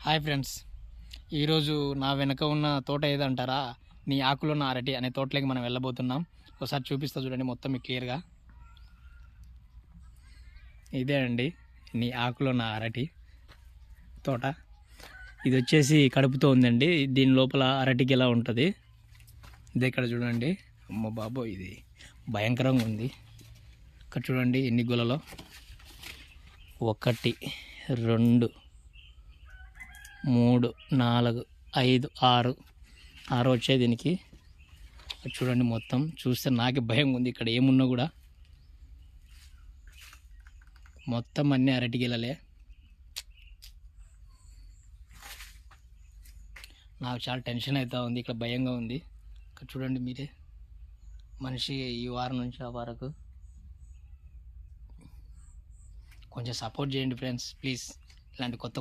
Hi friends, ఈరోజు నా వెనక ఉన్న తోట ఏదంటారా? నీ ఆకులున్న అరటి అనే తోటలోకి మనం వెళ్ళబోతున్నాం. ఒకసారి చూపిస్తా చూడండి మొత్తం మీకు క్లియర్గా. ఇదే అండి నీ ఆకులున్న అరటి తోట. ఇది వచ్చేసి కడుపుతో ఉందండి. దీని లోపల అరటికి ఎలా ఉంటుంది ఇదే. ఇక్కడ చూడండి, అమ్మ బాబో ఇది భయంకరంగా ఉంది. ఇక్కడ చూడండి ఎన్ని గులలో, 1 2 3 4 5 6 వచ్చాయి దీనికి. చూడండి మొత్తం చూస్తే నాకే భయం ఉంది. ఇక్కడ ఏమున్నా కూడా మొత్తం అన్నీ అరటిగెలలే. నాకు చాలా టెన్షన్ అవుతా ఉంది, ఇక్కడ భయంగా ఉంది. ఇక్కడ చూడండి మీరే, మనిషి ఈ వారం నుంచి ఆ వరకు కొంచెం సపోర్ట్ చేయండి ఫ్రెండ్స్ ప్లీజ్. ఇలాంటి కొత్త